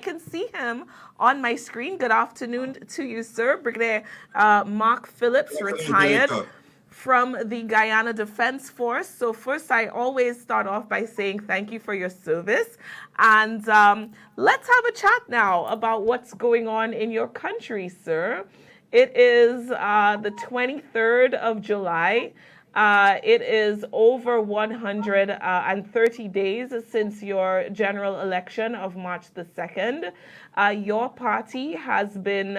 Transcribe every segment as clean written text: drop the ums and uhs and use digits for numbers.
can see him on my screen. Good afternoon to you, sir. Brigadier Mark Phillips, retired from the Guyana Defense Force. So first, I always start off by saying thank you for your service. And let's have a chat now about what's going on in your country, sir. It is the 23rd of July. It is over 130 days since your general election of March the 2nd. Your party has been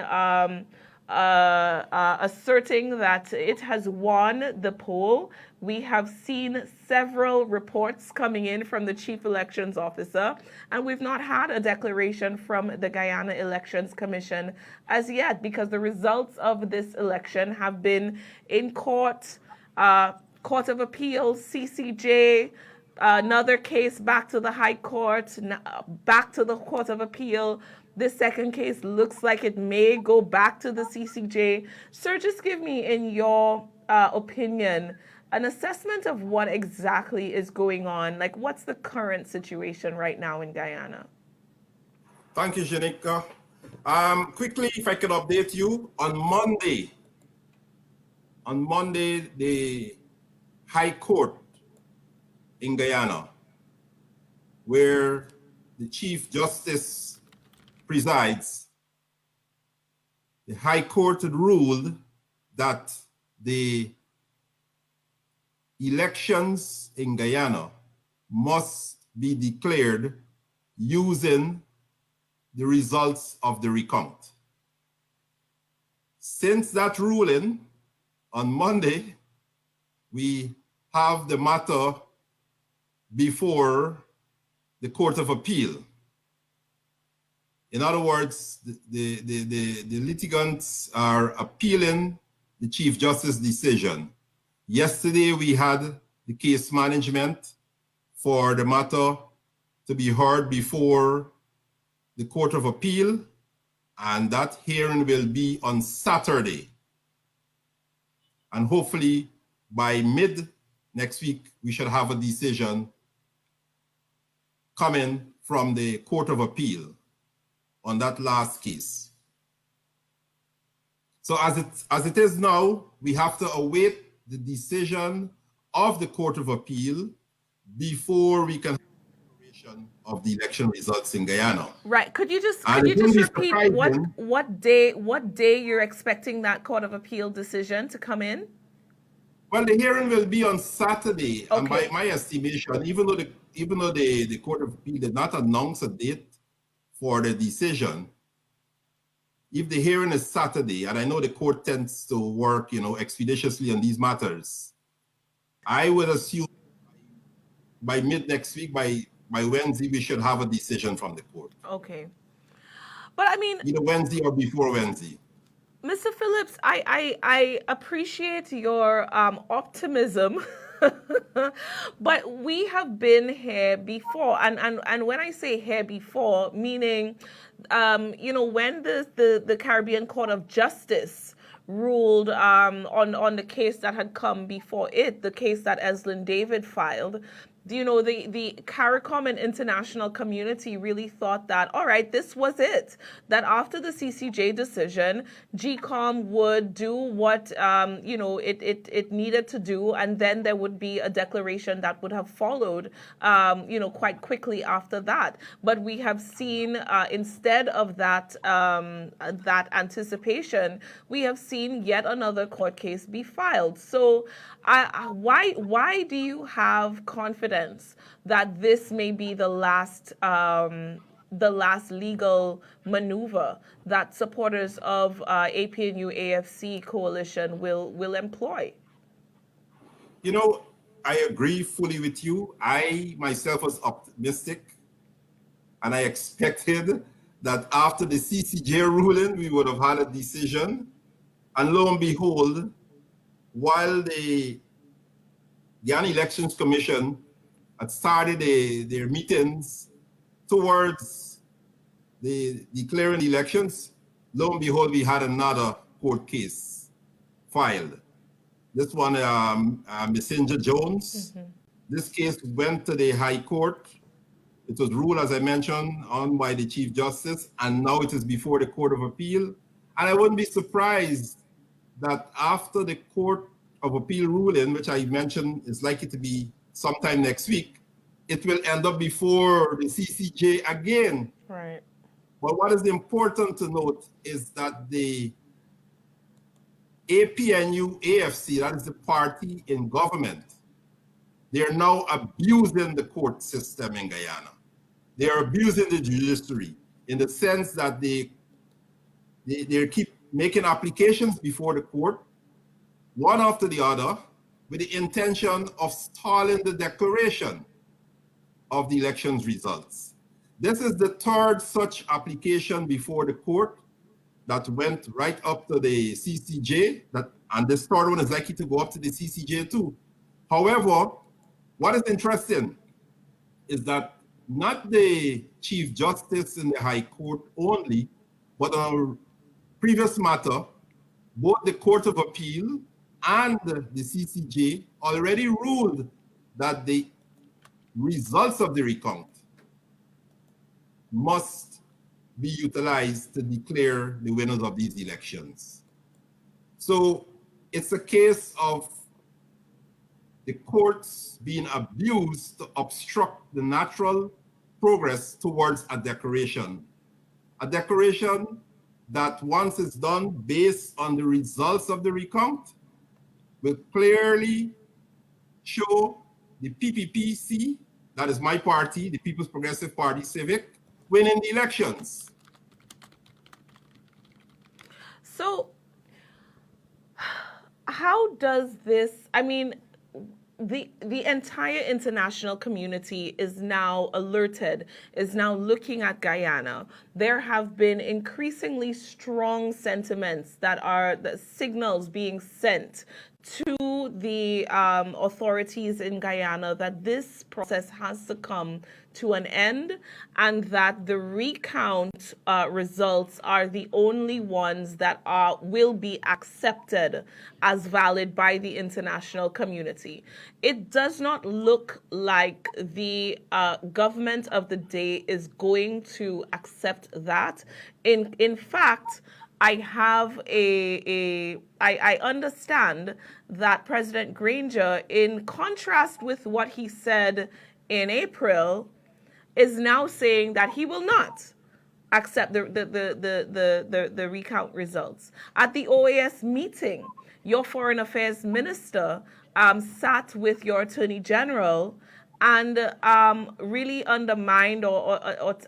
asserting that it has won the poll. We have seen several reports coming in from the chief elections officer, and we've not had a declaration from the Guyana Elections Commission as yet, because the results of this election have been in court, Court of Appeals, CCJ, another case back to the High Court, back to the Court of Appeal. This second case looks like it may go back to the CCJ. Sir, just give me, in your opinion, an assessment of what exactly is going on. Like, what's the current situation right now in Guyana? Thank you, Janika. Quickly, if I could update you, on Monday, the High Court in Guyana, where the Chief Justice presides, the High Court had ruled that the elections in Guyana must be declared using the results of the recount. Since that ruling on Monday, we have the matter before the Court of Appeal. In other words, the litigants are appealing the Chief Justice's decision. Yesterday, we had the case management for the matter to be heard before the Court of Appeal, and that hearing will be on Saturday. And hopefully, by mid next week, we should have a decision coming from the Court of Appeal on that last case. So as it is now, we have to await the decision of the Court of Appeal before we can have a declaration of the election results in Guyana. Right. Could you just repeat what day you're expecting that Court of Appeal decision to come in? Well, the hearing will be on Saturday, okay. And by my estimation, even though the Court of Appeal did not announce a date for the decision, if the hearing is Saturday, and I know the court tends to work, expeditiously on these matters, I would assume by mid next week, by Wednesday, we should have a decision from the court. Okay. But I mean, either Wednesday or before Wednesday. Mr. Phillips, I appreciate your optimism. But we have been here before, and when I say here before, meaning, when the Caribbean Court of Justice ruled on the case that had come before it, the case that Eslin David filed. The CARICOM and international community really thought that, all right, this was it. That after the CCJ decision, GCOM would do what, it needed to do, and then there would be a declaration that would have followed, quite quickly after that. But we have seen, instead of that anticipation, we have seen yet another court case be filed. So why do you have confidence that this may be the last legal maneuver that supporters of APNU AFC coalition will employ? I agree fully with you. I myself was optimistic, and I expected that after the CCJ ruling, we would have had a decision. And lo and behold, while the Guyana Elections Commission had started their meetings towards the declaring the elections, lo and behold, we had another court case filed. This one, Messenger Jones. Mm-hmm. This case went to the High Court, It was ruled, as I mentioned, on by the Chief Justice, and now it is before the Court of Appeal. And I wouldn't be surprised that after the Court of Appeal ruling, which I mentioned is likely to be sometime next week, it will end up before the CCJ again. Right. But what is important to note is that the APNU AFC, that is the party in government, they are now abusing the court system in Guyana. They are abusing the judiciary in the sense that they keep making applications before the court, one after the other, with the intention of stalling the declaration of the elections results. This is the third such application before the court that went right up to the CCJ, and this third one is likely to go up to the CCJ too. However, what is interesting is that not the Chief Justice in the High Court only, but on a previous matter, both the Court of Appeal and the CCJ already ruled that the results of the recount must be utilized to declare the winners of these elections. So it's a case of the courts being abused to obstruct the natural progress towards a declaration that once it's done based on the results of the recount will clearly show the PPPC, that is my party, the People's Progressive Party Civic, winning the elections. So how does this, I mean, the entire international community is now alerted, is now looking at Guyana. There have been increasingly strong sentiments that are the signals being sent to the authorities in Guyana that this process has to come to an end and that the recount results are the only ones that will be accepted as valid by the international community. It does not look like the government of the day is going to accept that. In fact, I understand that President Granger, in contrast with what he said in April, is now saying that he will not accept the recount results. At the OAS meeting, your foreign affairs minister sat with your attorney general and really undermined or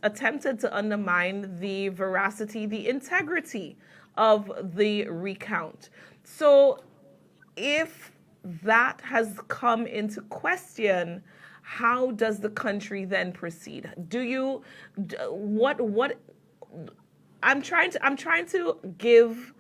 attempted to undermine the veracity, the integrity of the recount. So if that has come into question, how does the country then proceed? I'm trying to give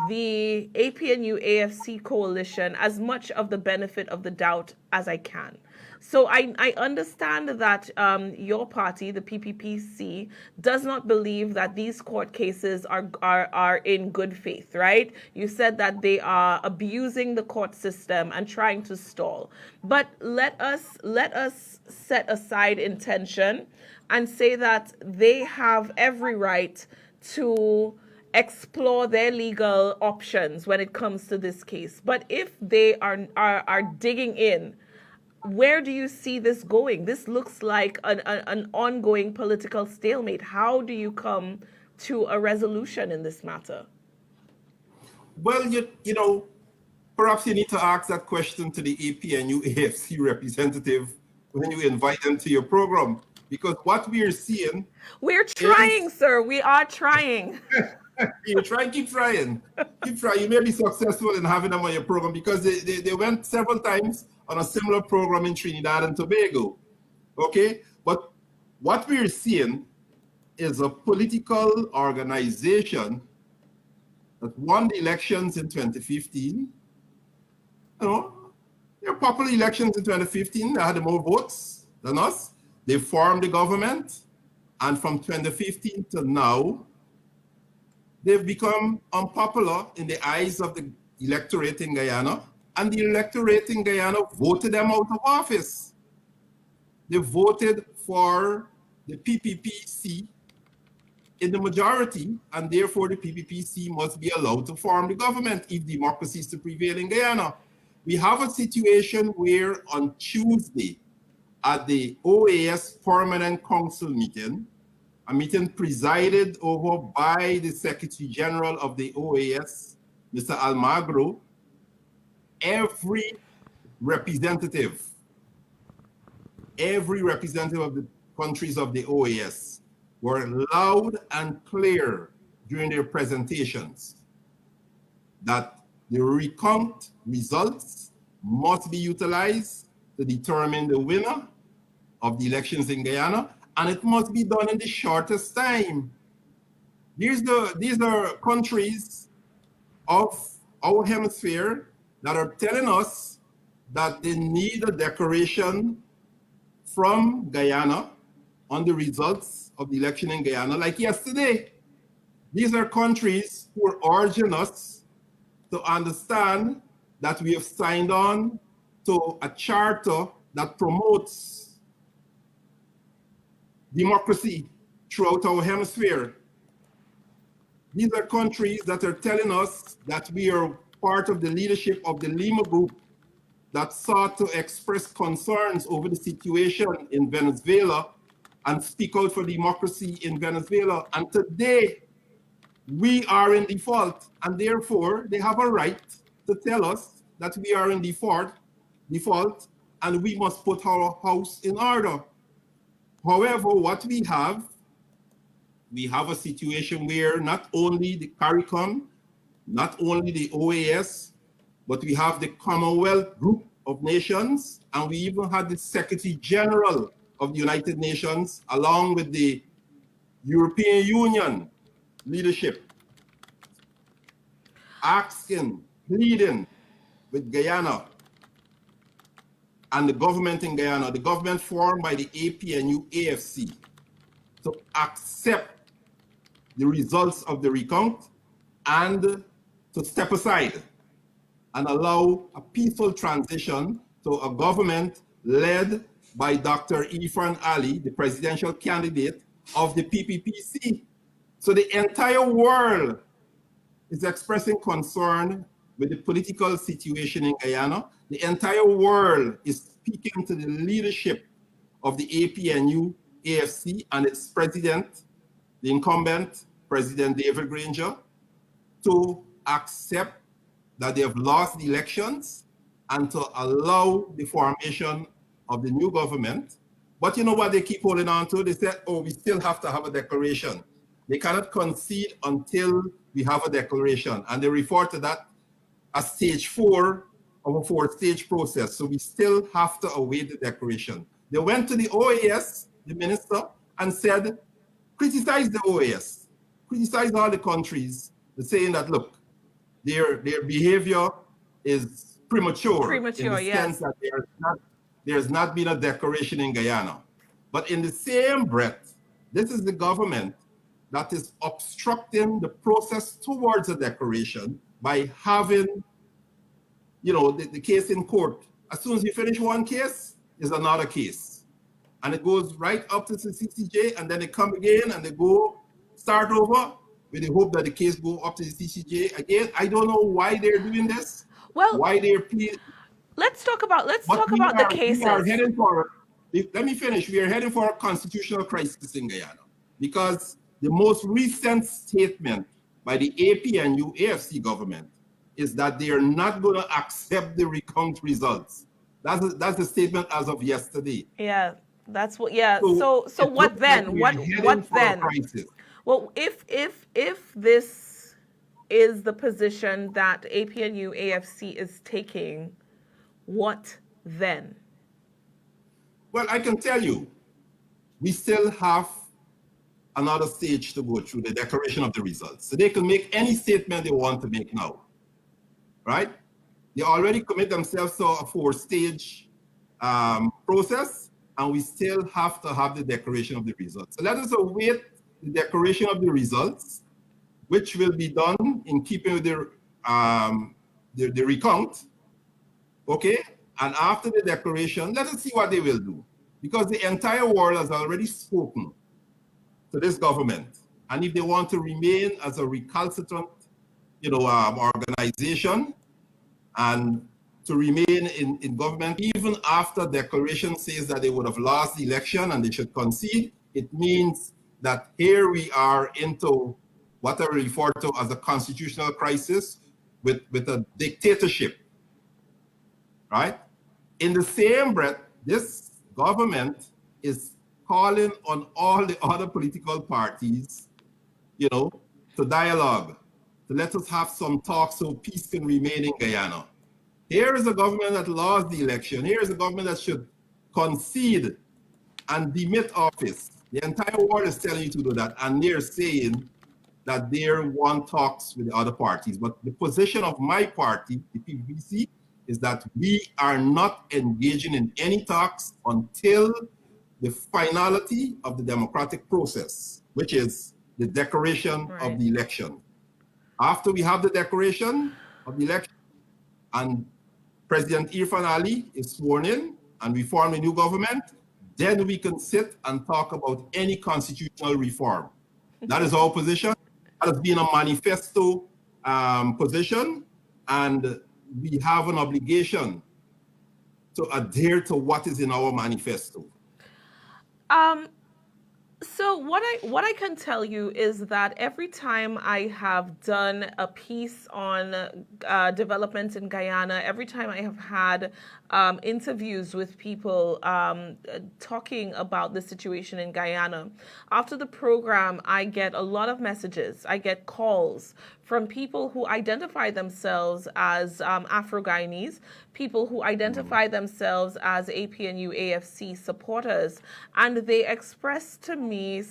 the APNU AFC coalition as much of the benefit of the doubt as I can. So I understand that your party, the PPPC, does not believe that these court cases are in good faith, right? You said that they are abusing the court system and trying to stall. But let us set aside intention and say that they have every right to explore their legal options when it comes to this case. But if they are digging in, where do you see this going? This looks like an ongoing political stalemate. How do you come to a resolution in this matter? Well, you know, perhaps you need to ask that question to the APNU AFC representative when you invite them to your program, because what we are seeing... We're trying, sir. We are trying. You try, keep trying. Keep trying. You may be successful in having them on your program, because they went several times on a similar program in Trinidad and Tobago. Okay? But what we're seeing is a political organization that won the elections in 2015. You know, there were popular elections in 2015. They had more votes than us. They formed the government. And from 2015 to now, they've become unpopular in the eyes of the electorate in Guyana, and the electorate in Guyana voted them out of office. They voted for the PPPC in the majority, and therefore the PPPC must be allowed to form the government if democracy is to prevail in Guyana. We have a situation where on Tuesday at the OAS Permanent Council meeting, a meeting presided over by the Secretary General of the OAS, Mr. Almagro, every representative of the countries of the OAS were loud and clear during their presentations that the recount results must be utilized to determine the winner of the elections in Guyana, and it must be done in the shortest time. These are countries of our hemisphere that are telling us that they need a declaration from Guyana on the results of the election in Guyana, like yesterday. These are countries who are urging us to understand that we have signed on to a charter that promotes democracy throughout our hemisphere. These are countries that are telling us that we are part of the leadership of the Lima Group that sought to express concerns over the situation in Venezuela and speak out for democracy in Venezuela. And today, we are in default, and therefore they have a right to tell us that we are in default, and we must put our house in order. However, what we have a situation where not only the CARICOM, not only the OAS, but we have the Commonwealth Group of Nations, and we even had the Secretary General of the United Nations, along with the European Union leadership, asking, pleading with Guyana and the government in Guyana, the government formed by the APNU AFC, to accept the results of the recount and to step aside and allow a peaceful transition to a government led by Dr. Irfan Ali, the presidential candidate of the PPPC. So the entire world is expressing concern with the political situation in Guyana. The entire world is speaking to the leadership of the APNU AFC and its president, the incumbent President David Granger, to accept that they have lost the elections and to allow the formation of the new government. But you know what they keep holding on to? They said, oh, we still have to have a declaration. They cannot concede until we have a declaration. And they refer to that as stage 4 of a 4-stage process. So we still have to await the declaration. They went to the OAS, the minister, and said, criticize the OAS, criticize all the countries, saying that, look, their behavior is premature in the sense that there's not been a declaration in Guyana. But in the same breath, this is the government that is obstructing the process towards a declaration by having, the case in court. As soon as you finish one case, there's another case. And it goes right up to the CCJ, and then they come again and they go start over with the hope that the case go up to the CCJ again. I don't know why they're doing this. Well, why they're pleading. Let's talk about the cases. Let me finish. We are heading for a constitutional crisis in Guyana because the most recent statement by the APNU AFC government is that they are not going to accept the recount results. That's the statement as of yesterday. Yeah, that's what. Yeah. So what then? What then? Well, if this is the position that APNU AFC is taking, what then? Well, I can tell you, we still have another stage to go through, the declaration of the results. So they can make any statement they want to make now, right? They already commit themselves to a 4-stage process, and we still have to have the declaration of the results. So let us await the declaration of the results, which will be done in keeping with the recount, okay? And after the declaration, let us see what they will do. because the entire world has already spoken to this government. And if they want to remain as a recalcitrant, organization and to remain in government, even after declaration says that they would have lost the election and they should concede, it means that here we are into what I refer to as a constitutional crisis with a dictatorship, right? In the same breath, this government is calling on all the other political parties, to dialogue, to let us have some talk so peace can remain in Guyana. Here is a government that lost the election. Here is a government that should concede and demit office. The entire world is telling you to do that, and they're saying that they want talks with the other parties. But the position of my party, the PPPC, is that we are not engaging in any talks until the finality of the democratic process, which is the declaration of the election. After we have the declaration of the election and President Irfan Ali is sworn in and we form a new government, then we can sit and talk about any constitutional reform. That is our position. That has been a manifesto position, and we have an obligation to adhere to what is in our manifesto. So what I can tell you is that every time I have done a piece on development in Guyana, every time I have had interviews with people talking about the situation in Guyana, after the program, I get a lot of messages. I get calls from people who identify themselves as Afro-Guyanese, people who identify themselves as APNU AFC supporters, and they express to me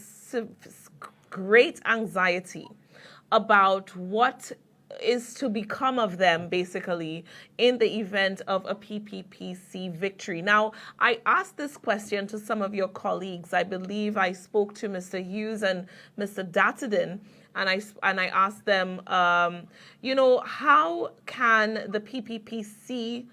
great anxiety about what is to become of them, basically, in the event of a PPPC victory. Now, I asked this question to some of your colleagues. I believe I spoke to Mr. Hughes and Mr. Datadin, and I asked them, how can the PPPC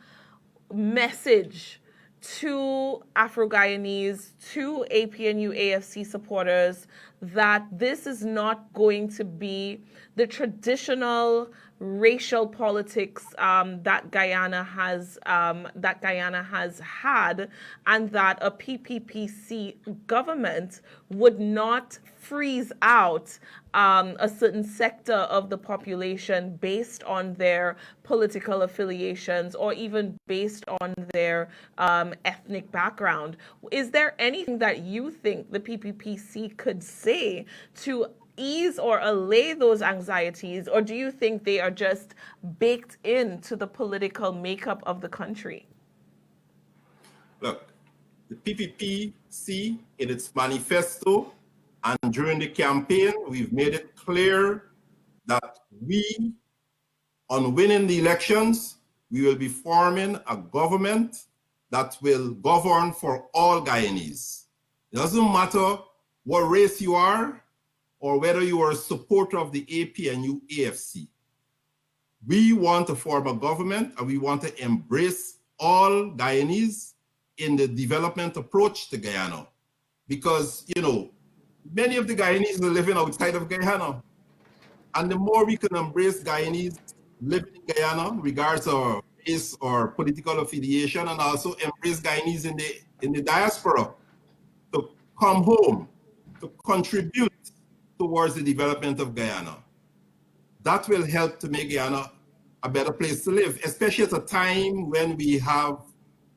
message to Afro-Guyanese, to APNU AFC supporters, that this is not going to be the traditional racial politics that Guyana has had, and that a PPPC government would not freeze out a certain sector of the population based on their political affiliations or even based on their ethnic background. Is there anything that you think the PPPC could say to ease or allay those anxieties, or do you think they are just baked into the political makeup of the country? Look, the PPPC in its manifesto and during the campaign, we've made it clear that we, on winning the elections, we will be forming a government that will govern for all Guyanese. It doesn't matter what race you are or whether you are a supporter of the APNU AFC. We want to form a government and we want to embrace all Guyanese in the development approach to Guyana. Because, many of the Guyanese are living outside of Guyana. And the more we can embrace Guyanese living in Guyana, regardless of race or political affiliation, and also embrace Guyanese in the diaspora to come home, to contribute towards the development of Guyana. That will help to make Guyana a better place to live, especially at a time when we have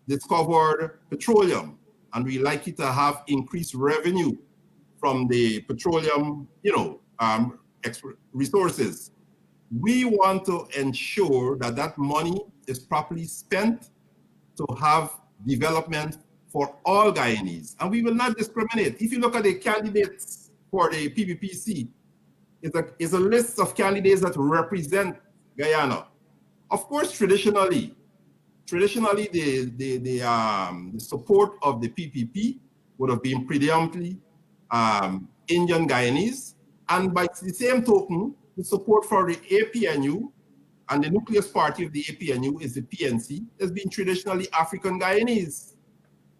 discovered petroleum and we likely to have increased revenue from the petroleum, resources. We want to ensure that that money is properly spent to have development for all Guyanese. And we will not discriminate. If you look at the candidates for the PPPC, it's a list of candidates that represent Guyana. Of course, traditionally, the support of the PPP would have been predominantly Indian Guyanese, and by the same token, the support for the APNU and the nucleus party of the APNU is the PNC, has been traditionally African Guyanese.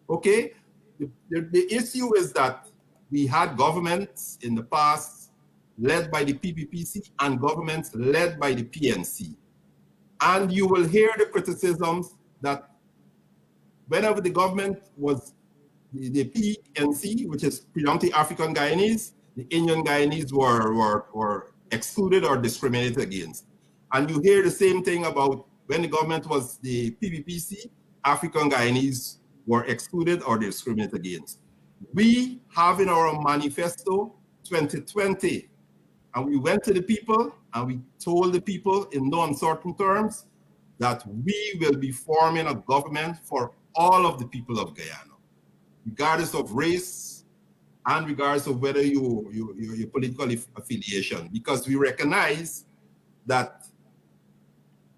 Okay, the issue is that we had governments in the past led by the PPPC and governments led by the PNC. And you will hear the criticisms that whenever the government was the PNC, which is predominantly African Guyanese, the Indian Guyanese were excluded or discriminated against. And you hear the same thing about when the government was the PPPC, African Guyanese were excluded or discriminated against. We have in our manifesto 2020, and we went to the people and we told the people in no uncertain terms that we will be forming a government for all of the people of Guyana, regardless of race and regardless of whether your political affiliation, because we recognize that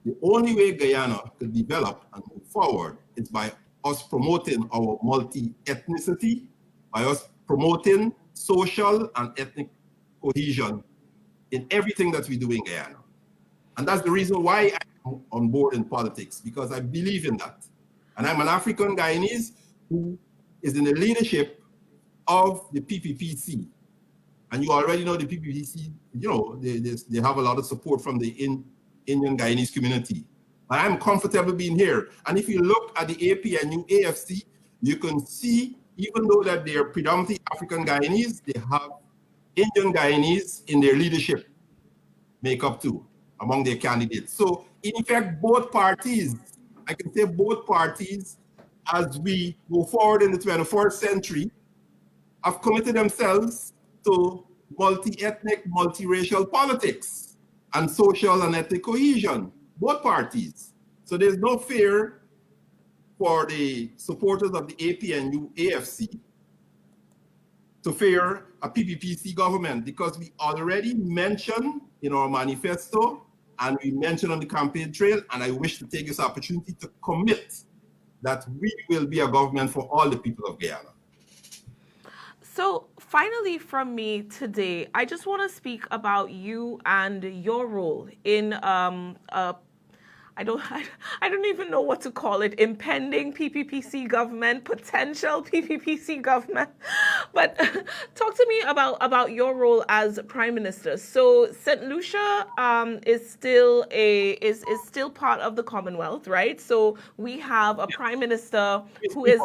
the only way Guyana could develop and move forward is by us promoting our multi-ethnicity, by us promoting social and ethnic cohesion in everything that we do in Guyana. And that's the reason why I'm on board in politics, because I believe in that. And I'm an African Guyanese who is in the leadership of the PPPC. And you already know the PPPC, you know, they have a lot of support from the Indian Guyanese community. But I'm comfortable being here. And if you look at the APNU AFC, you can see, even though that they're predominantly African Guyanese, they have Indian Guyanese in their leadership makeup too, among their candidates. So in effect, both parties, I can say both parties, as we go forward in the 21st century, have committed themselves to multi-ethnic, multiracial politics and social and ethnic cohesion, both parties. So there's no fear for the supporters of the APNU AFC to fear a PPPC government, because we already mentioned in our manifesto and we mentioned on the campaign trail, and I wish to take this opportunity to commit that we will be a government for all the people of Guyana. So finally from me today, I just want to speak about you and your role in I don't even know what to call it, impending PPPC government, potential PPPC government. But talk to me about your role as Prime Minister. So St. Lucia is still part of the Commonwealth, right? So we have a Prime Minister who is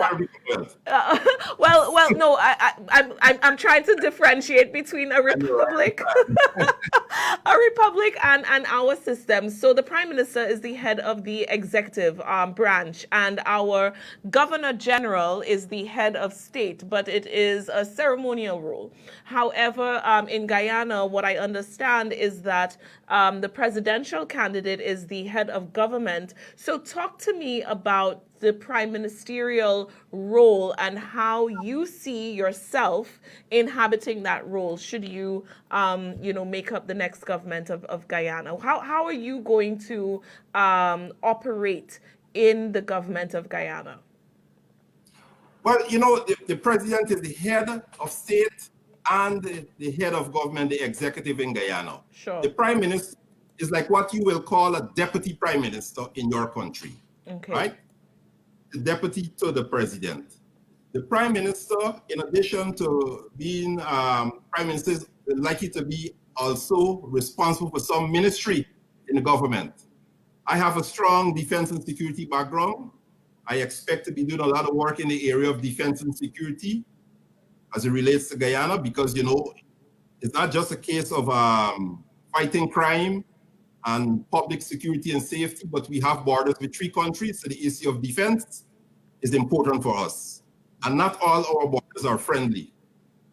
well, no, I'm trying to differentiate between a republic, a republic and our system. So the Prime Minister is the head of the executive branch, and our Governor General is the head of state, but it is a ceremonial role. However, in Guyana, what I understand is that the presidential candidate is the head of government. So talk to me about the prime ministerial role and how you see yourself inhabiting that role should you, make up the next government of Guyana. How are you going to operate in the government of Guyana? Well, the president is the head of state and the head of government, the executive in Guyana. Sure. The prime minister is like what you will call a deputy prime minister in your country. Okay. Right? The deputy to the president. The prime minister, in addition to being prime minister, is likely to be also responsible for some ministry in the government. I have a strong defense and security background. I expect to be doing a lot of work in the area of defense and security as it relates to Guyana, because, it's not just a case of fighting crime and public security and safety, but we have borders with 3 countries, so the issue of defense is important for us. And not all our borders are friendly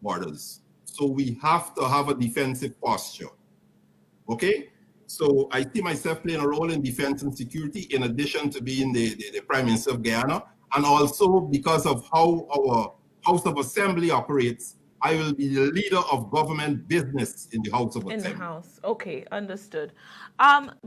borders. So we have to have a defensive posture. Okay? So I see myself playing a role in defense and security in addition to being the Prime Minister of Guyana. And also because of how our House of Assembly operates, I will be the leader of government business in the House of Assembly. In the House. Okay, understood.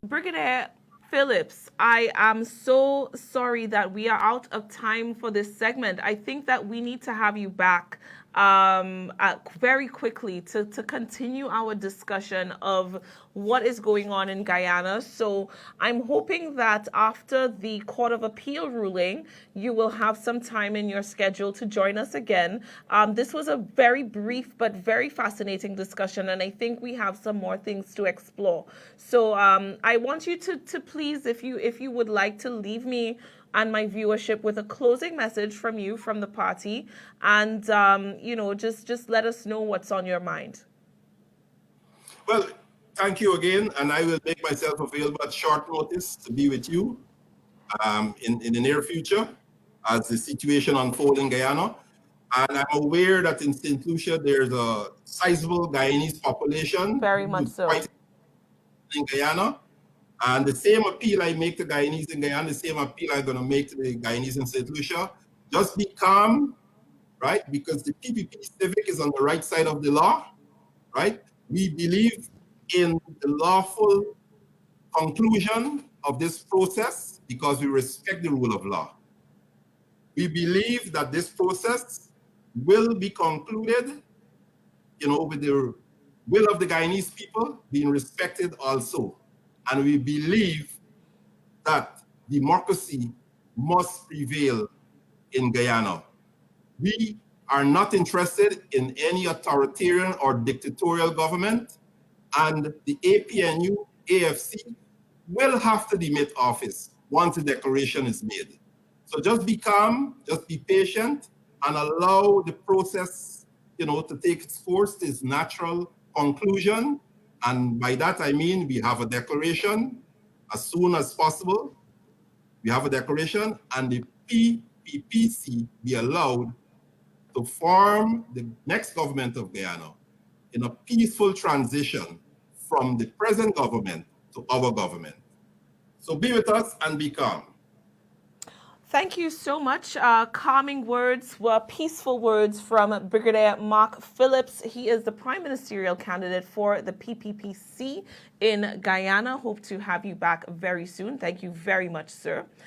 Brigadier Phillips, I am so sorry that we are out of time for this segment. I think that we need to have you back very quickly to continue our discussion of what is going on in Guyana. So I'm hoping that after the Court of Appeal ruling, you will have some time in your schedule to join us again. This was a very brief but very fascinating discussion, and I think we have some more things to explore. So I want you to please, if you would like to leave me and my viewership with a closing message from you, from the party, and just let us know what's on your mind. Well, thank you again, and I will make myself available at short notice to be with you in the near future as the situation unfolds in Guyana. And I'm aware that in St. Lucia, there's a sizable Guyanese population Very who much is so. fighting in Guyana. And the same appeal I make to Guyanese in Guyana, the same appeal I'm going to make to the Guyanese in St. Lucia. Just be calm, right? Because the PPP Civic is on the right side of the law, right? We believe in the lawful conclusion of this process because we respect the rule of law. We believe that this process will be concluded, with the will of the Guyanese people being respected also. And we believe that democracy must prevail in Guyana. We are not interested in any authoritarian or dictatorial government, and the APNU, AFC will have to demit office once the declaration is made. So just be calm, just be patient, and allow the process, to take its course, its natural conclusion. And by that, I mean we have a declaration as soon as possible. We have a declaration, and the PPPC be allowed to form the next government of Guyana in a peaceful transition from the present government to our government. So be with us and be calm. Thank you so much. Calming words, peaceful words from Brigadier Mark Phillips. He is the prime ministerial candidate for the PPPC in Guyana. Hope to have you back very soon. Thank you very much, sir.